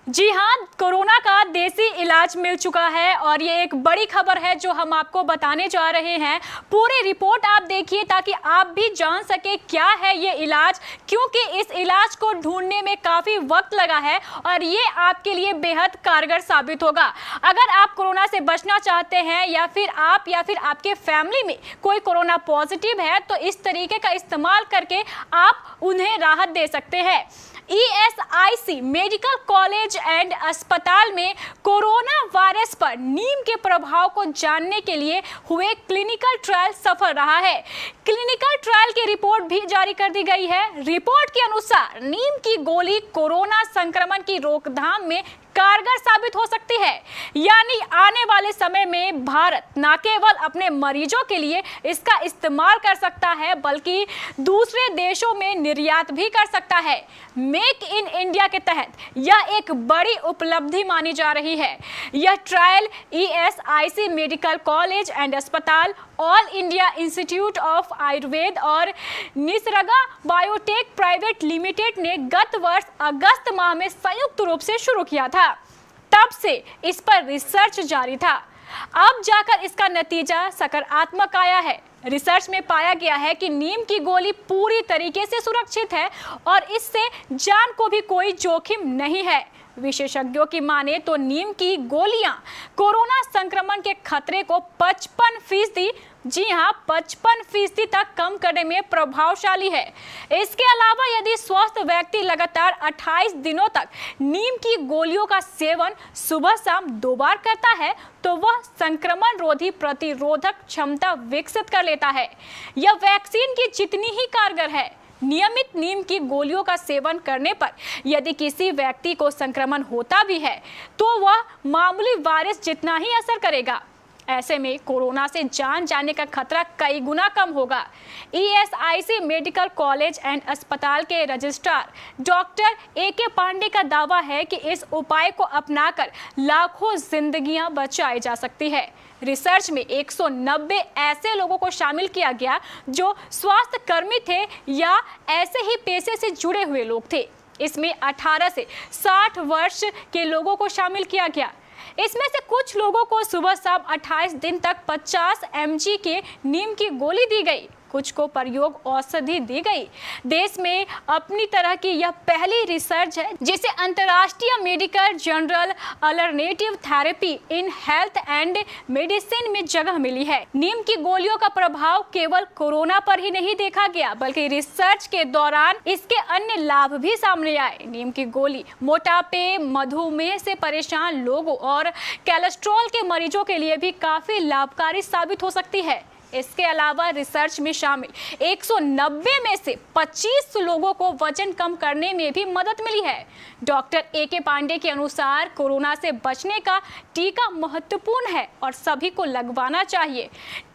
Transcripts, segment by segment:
जी हाँ, कोरोना का देसी इलाज मिल चुका है और ये एक बड़ी खबर है जो हम आपको बताने जा रहे हैं। पूरी रिपोर्ट आप देखिए ताकि आप भी जान सके क्या है ये इलाज, क्योंकि इस इलाज को ढूंढने में काफ़ी वक्त लगा है और ये आपके लिए बेहद कारगर साबित होगा। अगर आप कोरोना से बचना चाहते हैं या फिर आपके फैमिली में कोई कोरोना पॉजिटिव है तो इस तरीके का इस्तेमाल करके आप उन्हें राहत दे सकते हैं। ESIC मेडिकल कॉलेज एंड अस्पताल में कोरोना वायरस पर नीम के प्रभाव को जानने के लिए हुए क्लिनिकल ट्रायल सफल रहा है। क्लिनिकल ट्रायल की रिपोर्ट भी जारी कर दी गई है। रिपोर्ट के अनुसार नीम की गोली कोरोना संक्रमण की रोकथाम में कारगर साबित हो सकती है। यानी आने वाले समय में भारत न केवल अपने मरीजों के लिए इसका इस्तेमाल कर सकता है बल्कि दूसरे देशों में निर्यात भी कर सकता है। मेक इन इंडिया के तहत यह एक बड़ी उपलब्धि मानी जा रही है। यह trial ESIC medical college and अस्पताल, all India Institute of Ayurveda और निसर्गा बायोटेक प्राइवेट लिमिटेड ने गत वर्ष अगस्त माह में संयुक्त रूप से शुरू किया था। तब से इस पर रिसर्च जारी था। अब जाकर इसका नतीजा सकारात्मक आया है। रिसर्च में पाया गया है कि नीम की गोली पूरी तरीके से सुरक्षित है और इससे जान को भी कोई जोखिम नहीं है। विशेषज्ञों की माने तो नीम की गोलियां कोरोना संक्रमण के खतरे को 55%, जी हाँ 55% तक कम करने में प्रभावशाली है। इसके अलावा यदि स्वस्थ व्यक्ति लगातार 28 दिनों तक नीम की गोलियों का सेवन सुबह शाम 2 बार करता है तो वह संक्रमण रोधी प्रतिरोधक क्षमता विकसित कर लेता है। यह वैक्सीन की जितनी ही कारगर है। नियमित नीम की गोलियों का सेवन करने पर यदि किसी व्यक्ति को संक्रमण होता भी है तो वह मामूली वायरस जितना ही असर करेगा। ऐसे में कोरोना से जान जाने का खतरा कई गुना कम होगा। ESIC मेडिकल कॉलेज एंड अस्पताल के रजिस्ट्रार डॉक्टर AK पांडे का दावा है कि इस उपाय को अपनाकर लाखों जिंदगियां बचाई जा सकती है। रिसर्च में 190 ऐसे लोगों को शामिल किया गया जो स्वास्थ्य कर्मी थे या ऐसे ही पेशे से जुड़े हुए लोग थे। इसमें 18 से 60 वर्ष के लोगों को शामिल किया गया। इसमें से कुछ लोगों को सुबह शाम 28 दिन तक 50 mg के नीम की गोली दी गई, कुछ को प्रयोग औषधि दी गई। देश में अपनी तरह की यह पहली रिसर्च है जिसे अंतर्राष्ट्रीय medical journal alternative therapy in health and medicine में जगह मिली है। नीम की गोलियों का प्रभाव केवल कोरोना पर ही नहीं देखा गया बल्कि रिसर्च के दौरान इसके अन्य लाभ भी सामने आए। नीम की गोली मोटापे, मधुमेह से परेशान लोगों और कोलेस्ट्रॉल के मरीजों के लिए भी काफी लाभकारी साबित हो सकती है। इसके अलावा रिसर्च में शामिल 190 में से 25 लोगों को वजन कम करने में भी मदद मिली है। डॉक्टर AK पांडे के अनुसार कोरोना से बचने का टीका महत्वपूर्ण है और सभी को लगवाना चाहिए।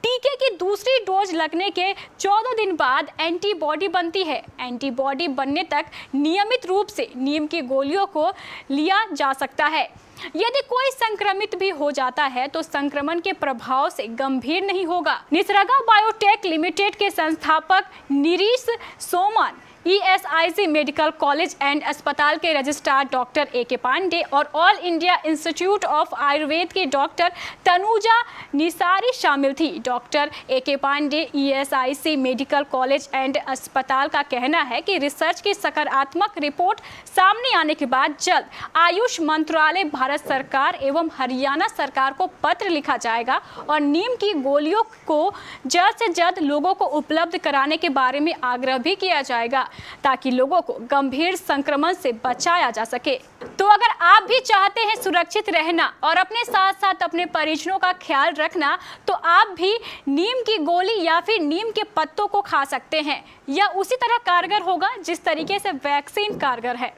टीके की दूसरी डोज लगने के 14 दिन बाद एंटीबॉडी बनती है। एंटीबॉडी बनने तक नियमित रूप से नीम की गोलियों को लिया जा सकता है। यदि कोई संक्रमित भी हो जाता है तो संक्रमण के प्रभाव से गंभीर नहीं होगा। निसर्गा बायोटेक लिमिटेड के संस्थापक Nirish Soman, ESIC medical college and अस्पताल के रजिस्ट्रार डॉक्टर AK पांडे और all India Institute of Ayurveda की डॉक्टर तनुजा निसारी शामिल थी। Doctor AK Pandey ESIC medical college and अस्पताल का कहना है कि रिसर्च की सकारात्मक रिपोर्ट सामने आने के बाद जल्द आयुष मंत्रालय, भारत सरकार एवं हरियाणा सरकार को पत्र लिखा जाएगा और नीम की गोलियों को जल्द से जल्द लोगों को उपलब्ध कराने के बारे में आग्रह भी किया जाएगा ताकि लोगों को गंभीर संक्रमण से बचाया जा सके। तो अगर आप भी चाहते हैं सुरक्षित रहना और अपने साथ साथ अपने परिजनों का ख्याल रखना तो आप भी नीम की गोली या फिर नीम के पत्तों को खा सकते हैं। यह उसी तरह कारगर होगा जिस तरीके से वैक्सीन कारगर है।